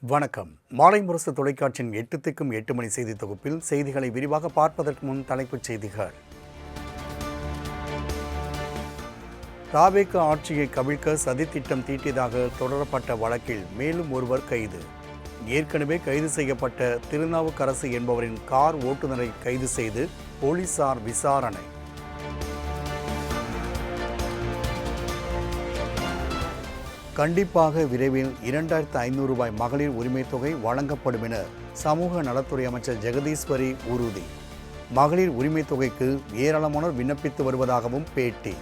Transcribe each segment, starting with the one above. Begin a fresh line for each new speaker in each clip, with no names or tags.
வணக்கம். மாலை முரசு தொலைக்காட்சியின் 8 திக்கும் 8 மணி செய்தி தொகுப்பில் செய்திகளை விரிவாக பார்ப்பதற்கு முன் தலைப்புச் செய்திகள். தாவேக ஆட்சியை கவிழ்க்க சதித்திட்டம் தீட்டியதாக தொடரப்பட்ட வழக்கில் மேலும் ஒருவர் கைது. ஏற்கனவே கைது செய்யப்பட்ட திருநாவுக்கரசு என்பவரின் கார் ஓட்டுநரை கைது செய்து போலீசார் விசாரணை. கண்டிப்பாக விரைவில் 2500 ரூபாய் மகளிர் உரிமைத் தொகை வழங்கப்படும் என சமூக நலத்துறை அமைச்சர் ஜெகதீஸ்வரி உறுதி. மகளிர் உரிமைத் தொகைக்கு ஏராளமானோர் விண்ணப்பித்து வருவதாகவும் பேட்டி.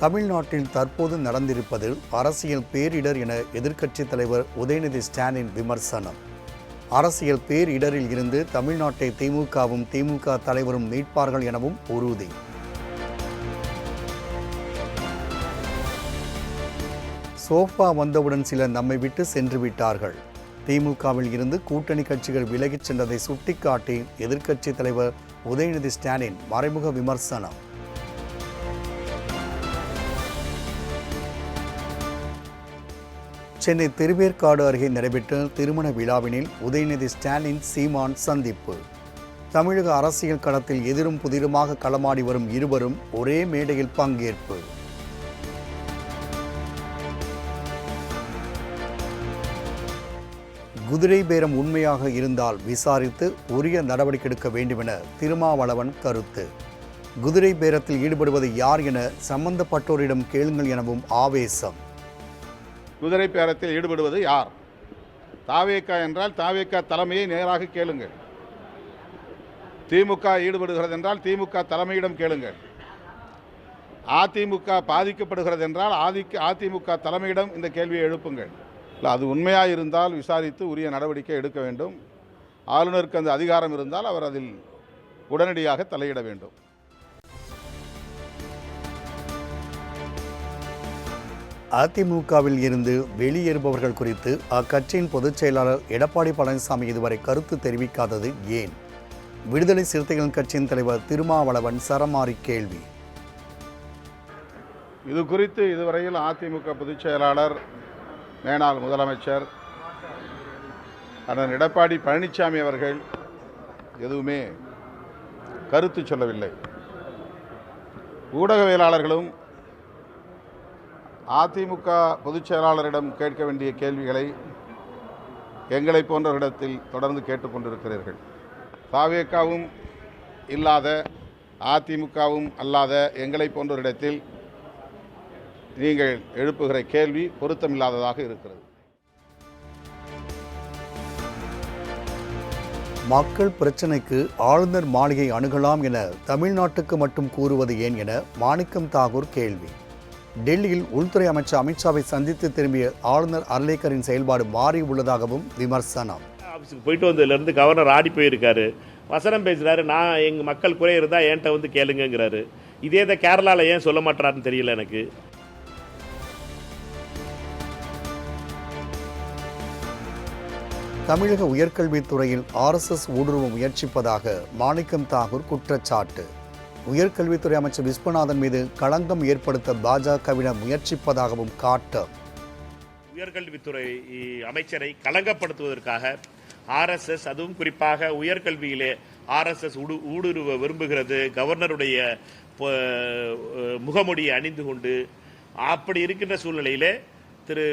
தமிழ்நாட்டில் தற்போது நடந்திருப்பது அரசியல் பேரிடர் என எதிர்க்கட்சித் தலைவர் உதயநிதி ஸ்டாலின் விமர்சனம். அரசியல் பேரிடரில் இருந்து தமிழ்நாட்டை திமுகவும் திமுக தலைவரும் மீட்பார்கள் எனவும் உறுதி. சோஃபா வந்தவுடன் சிலர் நம்மை விட்டு சென்று விட்டார்கள். திமுகவில் இருந்து கூட்டணி கட்சிகள் விலகிச் சென்றதை சுட்டிக்காட்டி எதிர்க்கட்சித் தலைவர் உதயநிதி ஸ்டாலின் மறைமுக விமர்சனம். சென்னை திருவேற்காடு அருகே நடைபெற்ற திருமண விழாவினில் உதயநிதி ஸ்டாலின் சீமான் சந்திப்பு. தமிழக அரசியல் களத்தில் எதிரும் புதிருமாக களமாடி வரும் இருவரும் ஒரே மேடையில் பங்கேற்பு. குதிரை பேரம் உண்மையாக இருந்தால் விசாரித்து உரிய நடவடிக்கை எடுக்க வேண்டுமென திருமாவளவன் கருத்து. குதிரை பேரத்தில் ஈடுபடுவது யார் என சம்பந்தப்பட்டோரிடம் கேளுங்கள் எனவும் ஆவேசம்.
குதிரை பேரத்தில் ஈடுபடுவது யார்? தாவேகா என்றால் தாவேகா தலைமையை நேராக கேளுங்கள். திமுக ஈடுபடுகிறது என்றால் திமுக தலைமையிடம் கேளுங்கள். அதிமுக பாதிக்கப்படுகிறது என்றால் அதிமுக தலைமையிடம் இந்த கேள்வியை எழுப்புங்கள். இல்லை, அது உண்மையாக இருந்தால் விசாரித்து உரிய நடவடிக்கை எடுக்க வேண்டும். ஆளுநருக்கு அந்த அதிகாரம் இருந்தால் அவர் அதில் உடனடியாக தலையிட வேண்டும்.
அதிமுகவில் இருந்து வெளியேறுபவர்கள் குறித்து அக்கட்சியின் பொதுச் செயலாளர் எடப்பாடி பழனிசாமி இதுவரை கருத்து தெரிவிக்காதது ஏன்? விடுதலை சிறுத்தைகள் கட்சியின் தலைவர் திருமாவளவன் சரமாரி கேள்வி.
இது குறித்து இதுவரையில் அதிமுக பொதுச் செயலாளர் மேனாள் முதலமைச்சர் அண்ணன் எடப்பாடி பழனிசாமி அவர்கள் எதுவுமே கருத்து சொல்லவில்லை. ஊடகவியலாளர்களும் அதிமுக பொதுச் செயலாளரிடம் கேட்க வேண்டிய கேள்விகளை எங்களை போன்றவரிடத்தில் தொடர்ந்து கேட்டுக்கொண்டிருக்கிறீர்கள். தாவேகாவும் இல்லாத அதிமுகவும் அல்லாத எங்களை போன்றவரிடத்தில் நீங்கள் எழுப்புகிற கேள்வி பொருத்தமில்லாததாக இருக்கிறது.
மக்கள் பிரச்சினைக்கு ஆளுநர் மாளிகை அணுகலாம் என தமிழ்நாட்டுக்கு மட்டும் கூறுவது ஏன் என மாணிக்கம் தாகூர் கேள்வி. டெல்லியில் உள்துறை அமைச்சர் அமித்ஷாவை சந்தித்து திரும்பிய ஆளுநர் அர்லேக்கரின் செயல்பாடு மாறி உள்ளதாகவும் விமர்சனம்.
ஆஃபீஸுக்கு போயிட்டு வந்ததுலேருந்து கவர்னர் ஆடி போயிருக்காரு, வசனம் பேசுகிறாரு. நான் எங்கள் மக்கள் குறை இருந்தால் என்கிட்ட வந்து கேளுங்கிறாரு. இதே தான் கேரளாவில் ஏன் சொல்ல மாட்டாருன்னு தெரியல எனக்கு.
தமிழக உயர்கல்வித்துறையில் RSS ஊடுருவ முயற்சிப்பதாக மாணிக்கம் தாகூர் குற்றச்சாட்டு. உயர்கல்வித்துறை அமைச்சர் விஸ்வநாதன் மீது களங்கம் ஏற்படுத்த பாஜகவினர் முயற்சிப்பதாகவும் காட்டம்.
உயர்கல்வித்துறை அமைச்சரை களங்கப்படுத்துவதற்காக RSS, அதுவும் குறிப்பாக உயர்கல்வியிலே RSS ஊடுருவ விரும்புகிறது. கவர்னருடைய முகமூடியை அணிந்து கொண்டு அப்படி இருக்கின்ற சூழ்நிலையிலே திரு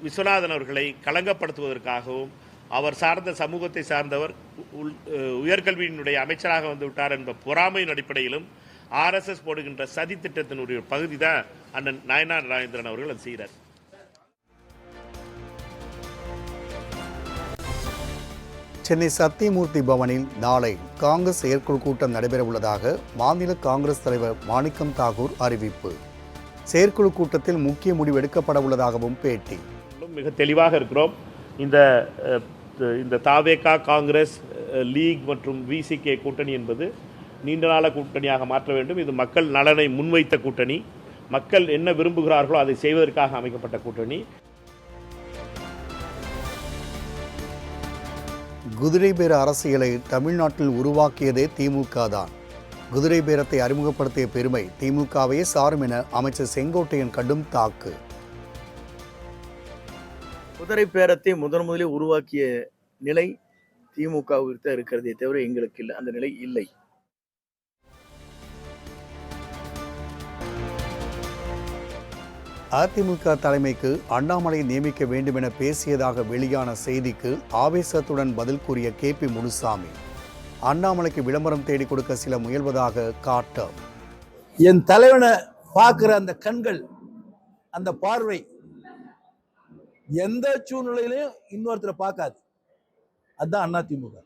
விஸ்வநாதன் அவர்களை களங்கப்படுத்துவதற்காகவும் அவர் சார்ந்த சமூகத்தை சார்ந்தவர் உயர்கல்வியினுடைய அமைச்சராக வந்து விட்டார் என்ற பொறாமையின் அடிப்படையிலும் RSS போடுகின்ற சதி திட்டத்தினுடைய பகுதி தான் அண்ணன் நாயனார் ராஜேந்திரன் அவர்கள் அது செய்கிறார்.
சென்னை சத்தியமூர்த்தி பவனில் நாளை காங்கிரஸ் செயற்குழு கூட்டம் நடைபெற உள்ளதாக மாநில காங்கிரஸ் தலைவர் மாணிக்கம் தாகூர் அறிவிப்பு. செயற்குழு கூட்டத்தில் முக்கிய முடிவு எடுக்கப்பட உள்ளதாகவும் பேட்டி.
மிக தெளிவாக இருக்கிறோம். இந்த தாவேகா, காங்கிரஸ், லீக் மற்றும் VCK கூட்டணி என்பது நீண்ட நாள கூட்டணியாக மாற்ற வேண்டும். இது மக்கள் நலனை முன்வைத்த கூட்டணி, மக்கள் என்ன விரும்புகிறார்களோ அதை செய்வதற்காக அமைக்கப்பட்ட கூட்டணி.
குதிரை பேர அரசியலை தமிழ்நாட்டில் உருவாக்கியதே திமுக தான். குதிரை பேரத்தை அறிமுகப்படுத்திய பெருமை திமுகவையே சாரும் என அமைச்சர் செங்கோட்டையன் கடும் தாக்கு.
குதிரை பேரத்தை முதலில் உருவாக்கிய நிலை திமுகவிற்கு இருக்கிறதே தவிர எங்களுக்கு இல்லை, அந்த நிலை இல்லை.
அதிமுக தலைமைக்கு அண்ணாமலை நியமிக்க வேண்டும் என பேசியதாக வெளியான செய்திக்கு ஆவேசத்துடன் பதில் கூறிய KP முனுசாமி, அண்ணாமலைக்கு விளம்பரம் தேடி கொடுக்க சில முயல்வதாக காட்டம்.
என் தலைவனை பார்க்கிற அந்த கண்கள், அந்த பார்வை எந்த சூழ்நிலையிலையும் இன்னொருத்தரை பார்க்காது. அதுதான் அதிமுக.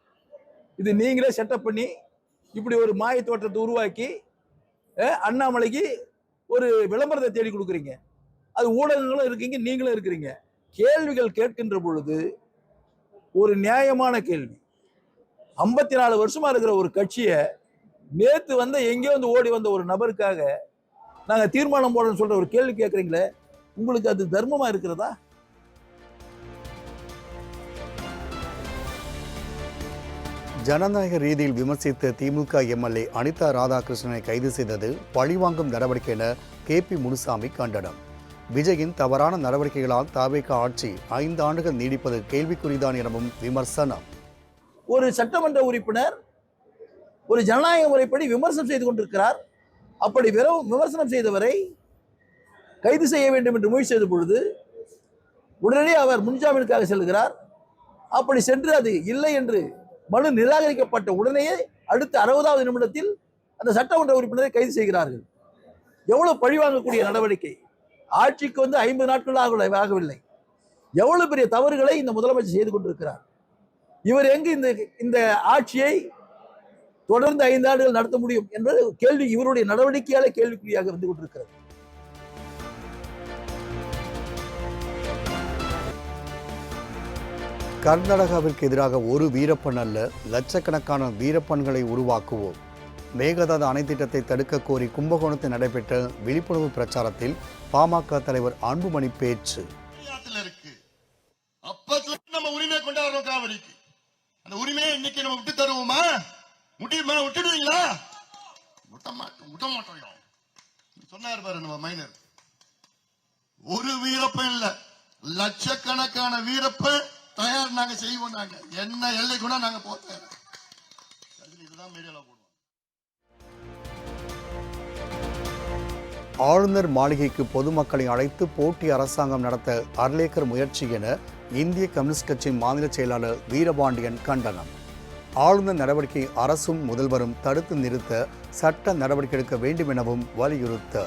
இது நீங்களே செட்டப் பண்ணி இப்படி ஒரு மாய தோற்றத்தை உருவாக்கி அண்ணாமலைக்கு ஒரு விளம்பரத்தை தேடி கொடுக்குறீங்க. அது ஊடகங்களும் இருக்கீங்க, நீங்களும் இருக்கிறீங்க. கேள்விகள் கேட்கின்ற பொழுது ஒரு நியாயமான கேள்வி. 54 வருஷமா இருக்கிற ஒரு கட்சியை நேத்து எங்கேயோ ஓடி வந்த ஒரு நபருக்காக நாங்க தீர்மானம் போடணும்னு சொல்ற ஒரு கேள்வி கேட்கறீங்களே, உங்களுக்கு அது தர்மமா இருக்கிறதா?
ஜனநாயக ரீதியில் விமர்சித்த திமுக MLA அனிதா ராதாகிருஷ்ணனை கைது செய்தது பழிவாங்கும் நடவடிக்கை என KP முனுசாமி கண்டனம். விஜயின் தவறான நடவடிக்கைகளால் தவிக ஆட்சி 5 ஆண்டுகள் நீடிப்பது கேள்விக்குறிதான் எனவும் விமர்சனம்.
ஒரு சட்டமன்ற உறுப்பினர் ஒரு ஜனநாயக முறைப்படி விமர்சனம் செய்து கொண்டிருக்கிறார். அப்படி விமர்சனம் செய்தவரை கைது செய்ய வேண்டும் என்று முயற்சி செய்த பொழுது உடனே அவர் முன்ஜாமீனுக்காக செல்கிறார். அப்படி சென்று அது இல்லை என்று மனு நிராகரிக்கப்பட்ட உடனேயே அடுத்த 60வது நிமிடத்தில் அந்த சட்டமன்ற உறுப்பினரை கைது செய்கிறார்கள். எவ்வளவு பழிவாங்கக்கூடிய நடவடிக்கை! ஆட்சிக்கு 50 நாட்கள் ஆகவில்லை. எவ்வளவு பெரிய தவறுகளை இந்த முதலமைச்சர் செய்து கொண்டிருக்கிறார். இவர் எங்கு இந்த ஆட்சியை தொடர்ந்து 5 ஆண்டுகள் நடத்த முடியும் என்பது கேள்வி, இவருடைய நடவடிக்கையாலே கேள்விக்குறியாக வந்து கொண்டிருக்கிறது.
கர்நாடகாவிற்கு எதிராக ஒரு வீரப்பன் அல்ல, லட்சக்கணக்கான வீரப்பன்களை உருவாக்குவோம். மேகதாது அணை திட்டத்தை தடுக்க கோரி கும்பகோணத்தில் நடைபெற்ற விழிப்புணர்வு பிரச்சாரத்தில் பாமக தலைவர் அன்புமணி பேச்சு.
நம்ம உரிமையை கொண்டாடுறோம் காவிரிக்கு. அந்த உரிமையை இன்னைக்கு நம்ம விட்டு தருவோமா? முடியுமா? விட்டுடுவீங்களா? விட மாட்டோம். சொன்னார் பாரு நம்ம மைனர், ஒரு வீரப்பன் இல்ல, லட்சக்கணக்கான வீரப்பன் தயார் நாங்க செய்வோம். நாங்க என்ன எல்லை கூட நாங்க போறோம். இதுதான் மீடியால போடுவோம்.
ஆளுநர் மாளிகைக்கு பொதுமக்களை அழைத்து போட்டி அரசாங்கம் நடத்த அர்லேக்கர் முயற்சி என இந்திய கம்யூனிஸ்ட் கட்சியின் மாநில செயலாளர் வீரபாண்டியன் கண்டனம். ஆளுநர் நடவடிக்கை அரசும் முதல்வரும் தடுத்து நிறுத்த சட்ட நடவடிக்கை எடுக்க வேண்டும் எனவும் வலியுறுத்த.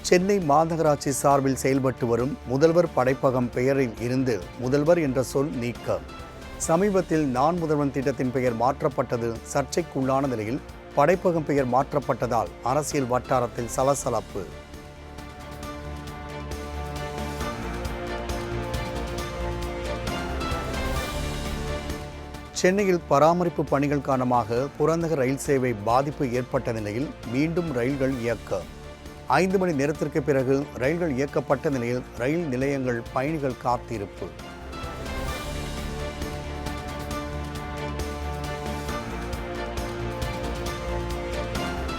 சென்னை மாநகராட்சி சார்பில் செயல்பட்டு வரும் முதல்வர் படைப்பகம் பெயரில் இருந்து முதல்வர் என்ற சொல் நீக்கம். சமீபத்தில் நான் முதல்வன் திட்டத்தின் பெயர் மாற்றப்பட்டது சர்ச்சைக்குள்ளான நிலையில் படைப்பகம் பெயர் மாற்றப்பட்டதால் அரசியல் வட்டாரத்தில் சலசலப்பு. சென்னையில் பராமரிப்பு பணிகள் காரணமாக புறநகர் ரயில் சேவை பாதிப்பு ஏற்பட்ட நிலையில் மீண்டும் ரயில்கள் இயக்கம். 5 மணி நேரத்திற்கு பிறகு ரயில்கள் இயக்கப்பட்ட நிலையில் ரயில் நிலையங்கள் பயணிகள் காத்திருப்பு.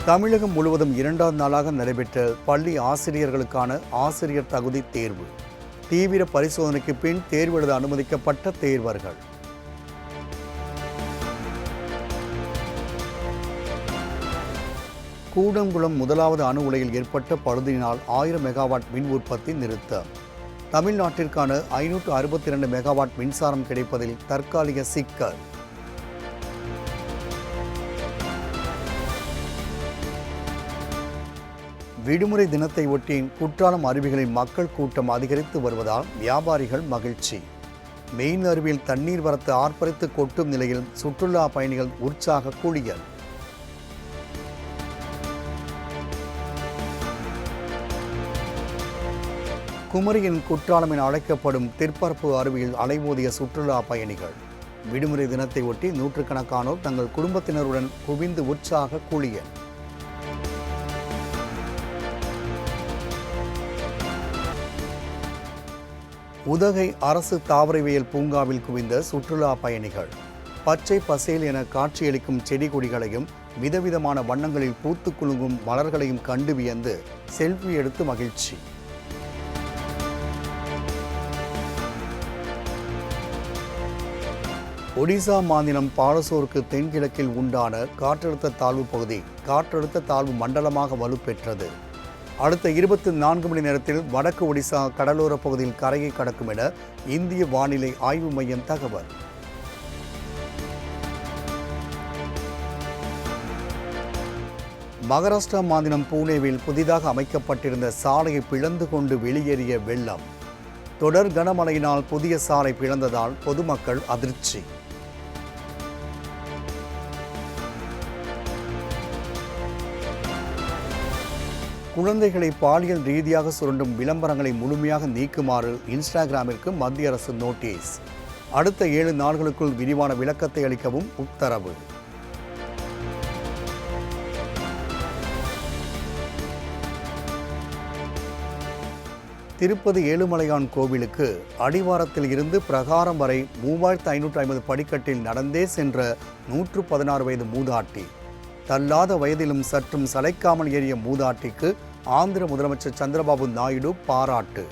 தமிழகம் முழுவதும் 2ஆம் நாளாக நடைபெற்ற பள்ளி ஆசிரியர்களுக்கான ஆசிரியர் தகுதி தேர்வு. தீவிர பரிசோதனைக்கு பின் தேர்வு எழுத அனுமதிக்கப்பட்ட தேர்வர்கள். கூடங்குளம் முதலாவது அணு உலையில் ஏற்பட்ட பழுதினால் 1000 மெகாவாட் மின் உற்பத்தி நிறுத்தம். தமிழ்நாட்டிற்கான 562 மெகாவாட் மின்சாரம் கிடைப்பதில் தற்காலிக சிக்கல். விடுமுறை தினத்தை ஒட்டி குற்றாலம் அருவிகளில் மக்கள் கூட்டம் அதிகரித்து வருவதால் வியாபாரிகள் மகிழ்ச்சி. மெயின் அருவியில் தண்ணீர் வரத்து ஆர்ப்பரித்து கொட்டும் நிலையில் சுற்றுலா பயணிகள் உற்சாக குளியல். குமரியின் குற்றாலம் என அழைக்கப்படும் திற்பரப்பு அருவியில் அலைமோதிய சுற்றுலா பயணிகள். விடுமுறை தினத்தை ஒட்டி நூற்றுக்கணக்கானோர் தங்கள் குடும்பத்தினருடன் குவிந்து உற்சாக குளியல். உதகை அரசு தாவரவியல் பூங்காவில் குவிந்த சுற்றுலா பயணிகள். பச்சை பசேல் என காட்சியளிக்கும் செடி கொடிகளையும் விதவிதமான வண்ணங்களில் பூத்து குலுங்கும் மலர்களையும் கண்டு வியந்து செல்ஃபி எடுத்து மகிழ்ச்சி. ஒடிசா மாநிலம் பாலசோருக்கு தென்கிழக்கில் உண்டான காற்றழுத்த தாழ்வு பகுதி காற்றழுத்த தாழ்வு மண்டலமாக வலுப்பெற்றது. அடுத்த 24 மணி நேரத்தில் வடக்கு ஒடிசா கடலோர பகுதியில் கரையை கடக்கும் என இந்திய வானிலை ஆய்வு மையம் தகவல். மகாராஷ்டிரா மாநிலம் பூனேவில் புதிதாக அமைக்கப்பட்டிருந்த சாலையை பிளந்து கொண்டு வெளியேறிய வெள்ளம். தொடர் கனமழையினால் புதிய சாலை பிளந்ததால் பொதுமக்கள் அதிர்ச்சி. குழந்தைகளை பாலியல் ரீதியாக சுரண்டும் விளம்பரங்களை முழுமையாக நீக்குமாறு இன்ஸ்டாகிராமிற்கு மத்திய அரசு நோட்டீஸ். அடுத்த 7 நாட்களுக்குள் விரிவான விளக்கத்தை அளிக்கவும் உத்தரவு. திருப்பதி ஏழுமலையான் கோவிலுக்கு அடிவாரத்தில் இருந்து பிரகாரம் வரை 3550 படிக்கட்டில் நடந்தே சென்ற 116 வயது மூதாட்டி. தள்ளாத வயதிலும் சற்றும் சளைக்காமல் ஏறிய மூதாட்டிக்கு ஆந்திர முதலமைச்சர் சந்திரபாபு நாயுடு பாராட்டு.